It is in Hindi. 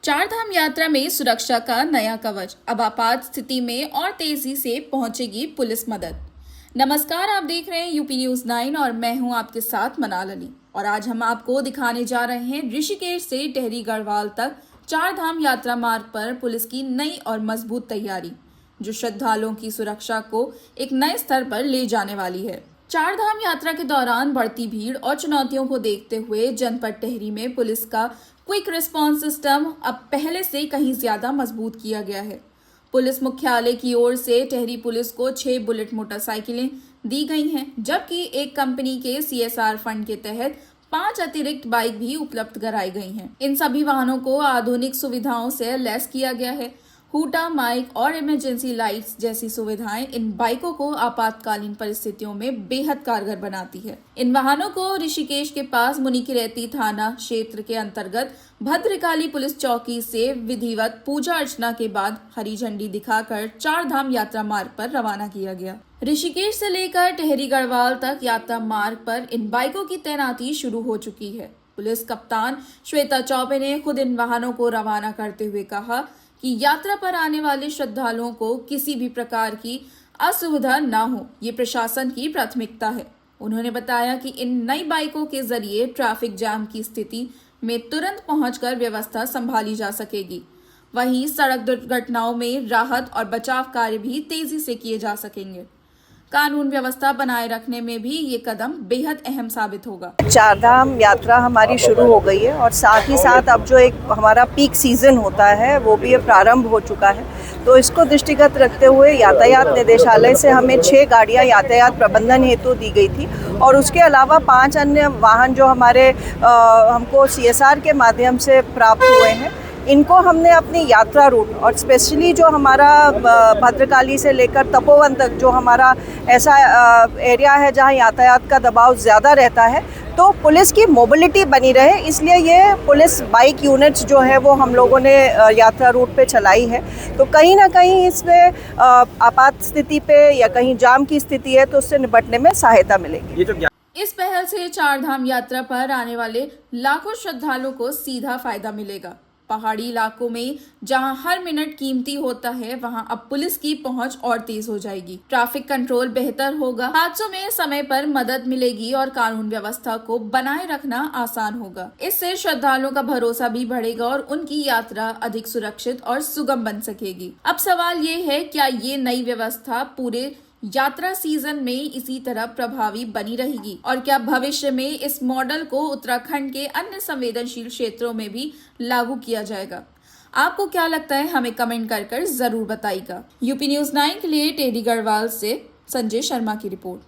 चारधाम यात्रा में सुरक्षा का नया कवच। अब आपात स्थिति में और तेजी से पहुंचेगी पुलिस मदद। नमस्कार, आप देख रहे हैं यूपी न्यूज 9 और मैं हूं आपके साथ मनाल अली। और आज हम आपको दिखाने जा रहे हैं ऋषिकेश से टेहरी गढ़वाल तक चारधाम यात्रा मार्ग पर पुलिस की नई और मजबूत तैयारी, जो श्रद्धालुओं की सुरक्षा को एक नए स्तर पर ले जाने वाली है। चारधाम यात्रा के दौरान बढ़ती भीड़ और चुनौतियों को देखते हुए जनपद टेहरी में पुलिस का क्विक रिस्पांस सिस्टम अब पहले से कहीं ज्यादा मजबूत किया गया है। पुलिस मुख्यालय की ओर से टेहरी पुलिस को 6 बुलेट मोटरसाइकिलें दी गई हैं, जबकि एक कंपनी के CSR फंड के तहत 5 अतिरिक्त बाइक भी उपलब्ध कराई गई हैं। इन सभी वाहनों को आधुनिक सुविधाओं से लैस किया गया है। हूटा, माइक और इमरजेंसी लाइट्स जैसी सुविधाएं इन बाइकों को आपातकालीन परिस्थितियों में बेहद कारगर बनाती है। इन वाहनों को ऋषिकेश के पास मुनिकीरेती थाना क्षेत्र के अंतर्गत भद्रकाली पुलिस चौकी से विधिवत पूजा अर्चना के बाद हरी झंडी दिखाकर चारधाम यात्रा मार्ग पर रवाना किया गया। ऋषिकेश से लेकर टेहरी गढ़वाल तक यात्रा मार्ग पर इन बाइकों की तैनाती शुरू हो चुकी है। पुलिस कप्तान श्वेता चौबे ने खुद इन वाहनों को रवाना करते हुए कहा कि यात्रा पर आने वाले श्रद्धालुओं को किसी भी प्रकार की असुविधा न हो, ये प्रशासन की प्राथमिकता है। उन्होंने बताया कि इन नई बाइकों के जरिए ट्रैफिक जाम की स्थिति में तुरंत पहुंचकर व्यवस्था संभाली जा सकेगी। वहीं सड़क दुर्घटनाओं में राहत और बचाव कार्य भी तेजी से किए जा सकेंगे। कानून व्यवस्था बनाए रखने में भी ये कदम बेहद अहम साबित होगा। चारधाम यात्रा हमारी शुरू हो गई है और साथ ही साथ अब जो एक हमारा पीक सीजन होता है वो भी प्रारंभ हो चुका है। तो इसको दृष्टिगत रखते हुए यातायात निदेशालय से हमें 6 गाड़ियां यातायात प्रबंधन हेतु दी गई थी और उसके अलावा 5 अन्य वाहन जो हमारे हमको CSR के माध्यम से प्राप्त हुए हैं, इनको हमने अपनी यात्रा रूट और स्पेशली जो हमारा भद्रकाली से लेकर तपोवन तक जो हमारा ऐसा एरिया है जहां यातायात का दबाव ज़्यादा रहता है, तो पुलिस की मोबिलिटी बनी रहे, इसलिए ये पुलिस बाइक यूनिट्स जो है वो हम लोगों ने यात्रा रूट पे चलाई है। तो कहीं ना कहीं इसमें आपात स्थिति पे या कहीं जाम की स्थिति है तो उससे निपटने में सहायता मिलेगी। इस पहल से चारधाम यात्रा पर आने वाले लाखों श्रद्धालुओं को सीधा फायदा मिलेगा। पहाड़ी इलाकों में जहां हर मिनट कीमती होता है, वहां अब पुलिस की पहुंच और तेज हो जाएगी। ट्रैफिक कंट्रोल बेहतर होगा, हादसों में समय पर मदद मिलेगी और कानून व्यवस्था को बनाए रखना आसान होगा। इससे श्रद्धालुओं का भरोसा भी बढ़ेगा और उनकी यात्रा अधिक सुरक्षित और सुगम बन सकेगी। अब सवाल ये है, क्या ये नई व्यवस्था पूरे यात्रा सीजन में इसी तरह प्रभावी बनी रहेगी और क्या भविष्य में इस मॉडल को उत्तराखंड के अन्य संवेदनशील क्षेत्रों में भी लागू किया जाएगा? आपको क्या लगता है, हमें कमेंट कर जरूर बताइएगा। यूपी न्यूज 9 के लिए टेहरी गढ़वाल से संजय शर्मा की रिपोर्ट।